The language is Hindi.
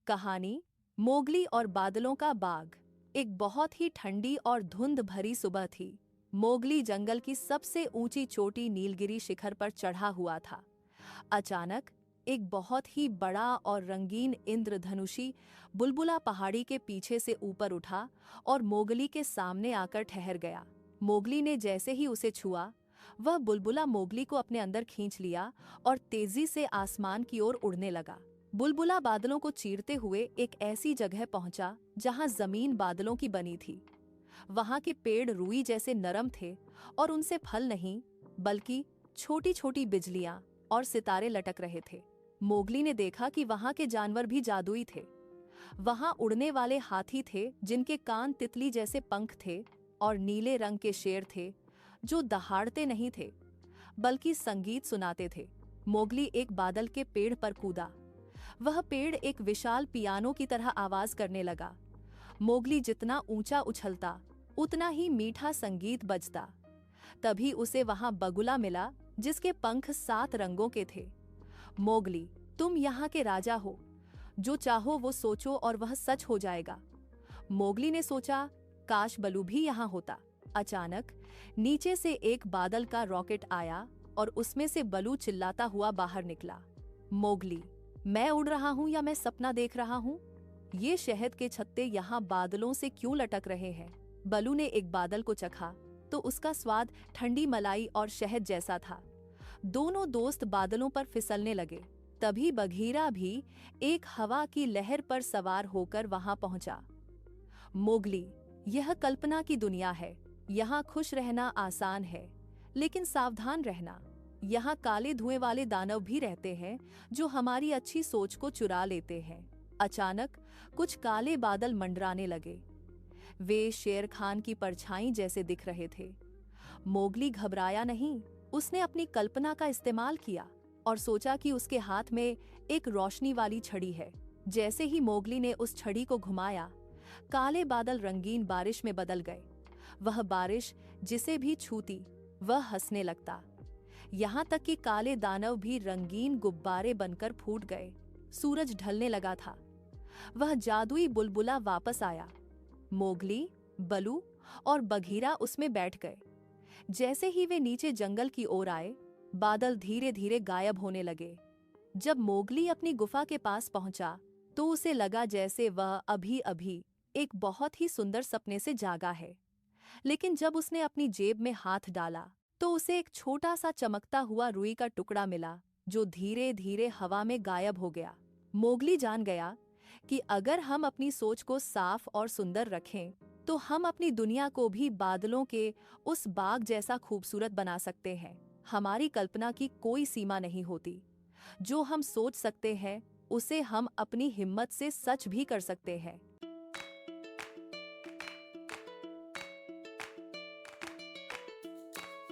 कहानी मोगली और बादलों का बाग। एक बहुत ही ठंडी और धुंध भरी सुबह थी। मोगली जंगल की सबसे ऊंची चोटी नीलगिरी शिखर पर चढ़ा हुआ था। अचानक एक बहुत ही बड़ा और रंगीन इंद्रधनुषी बुलबुला पहाड़ी के पीछे से ऊपर उठा और मोगली के सामने आकर ठहर गया। मोगली ने जैसे ही उसे छुआ, वह बुलबुला मोगली को अपने अंदर खींच लिया और तेजी से आसमान की ओर उड़ने लगा। बुलबुला बादलों को चीरते हुए एक ऐसी जगह पहुंचा जहां जमीन बादलों की बनी थी। वहां के पेड़ रुई जैसे नरम थे और उनसे फल नहीं बल्कि छोटी छोटी बिजलियां और सितारे लटक रहे थे। मोगली ने देखा कि वहां के जानवर भी जादुई थे। वहां उड़ने वाले हाथी थे जिनके कान तितली जैसे पंख थे, और नीले रंग के शेर थे जो दहाड़ते नहीं थे बल्कि संगीत सुनाते थे। मोगली एक बादल के पेड़ पर कूदा। वह पेड़ एक विशाल पियानो की तरह आवाज करने लगा। मोगली जितना ऊंचा उछलता उतना ही मीठा संगीत बजता। तभी उसे वहां बगुला मिला जिसके पंख 7 रंगों के थे। मोगली, तुम यहाँ के राजा हो। जो चाहो वो सोचो और वह सच हो जाएगा। मोगली ने सोचा, काश बलू भी यहाँ होता। अचानक नीचे से एक बादल का रॉकेट आया और उसमें से बलू चिल्लाता हुआ बाहर निकला। मोगली, मैं उड़ रहा हूँ या मैं सपना देख रहा हूँ? ये शहद के छत्ते यहाँ बादलों से क्यों लटक रहे हैं? बलू ने एक बादल को चखा तो उसका स्वाद ठंडी मलाई और शहद जैसा था। दोनों दोस्त बादलों पर फिसलने लगे। तभी बघीरा भी एक हवा की लहर पर सवार होकर वहां पहुंचा। मोगली, यह कल्पना की दुनिया है। यहाँ खुश रहना आसान है, लेकिन सावधान रहना। यहाँ काले धुएं वाले दानव भी रहते हैं जो हमारी अच्छी सोच को चुरा लेते हैं। अचानक कुछ काले बादल मंडराने लगे। वे शेर खान की परछाई जैसे दिख रहे थे। मोगली घबराया नहीं। उसने अपनी कल्पना का इस्तेमाल किया और सोचा कि उसके हाथ में एक रोशनी वाली छड़ी है। जैसे ही मोगली ने उस छड़ी को घुमाया, काले बादल रंगीन बारिश में बदल गए। वह बारिश जिसे भी छूती वह हंसने लगता। यहाँ तक कि काले दानव भी रंगीन गुब्बारे बनकर फूट गए। सूरज ढलने लगा था। वह जादुई बुलबुला वापस आया। मोगली, बलू और बघीरा उसमें बैठ गए। जैसे ही वे नीचे जंगल की ओर आए, बादल धीरे धीरे गायब होने लगे। जब मोगली अपनी गुफा के पास पहुंचा तो उसे लगा जैसे वह अभी अभी एक बहुत ही सुंदर सपने से जागा है। लेकिन जब उसने अपनी जेब में हाथ डाला तो उसे एक छोटा सा चमकता हुआ रुई का टुकड़ा मिला जो धीरे धीरे हवा में गायब हो गया। मोगली जान गया कि अगर हम अपनी सोच को साफ और सुंदर रखें तो हम अपनी दुनिया को भी बादलों के उस बाग जैसा खूबसूरत बना सकते हैं। हमारी कल्पना की कोई सीमा नहीं होती। जो हम सोच सकते हैं उसे हम अपनी हिम्मत से सच भी कर सकते हैं।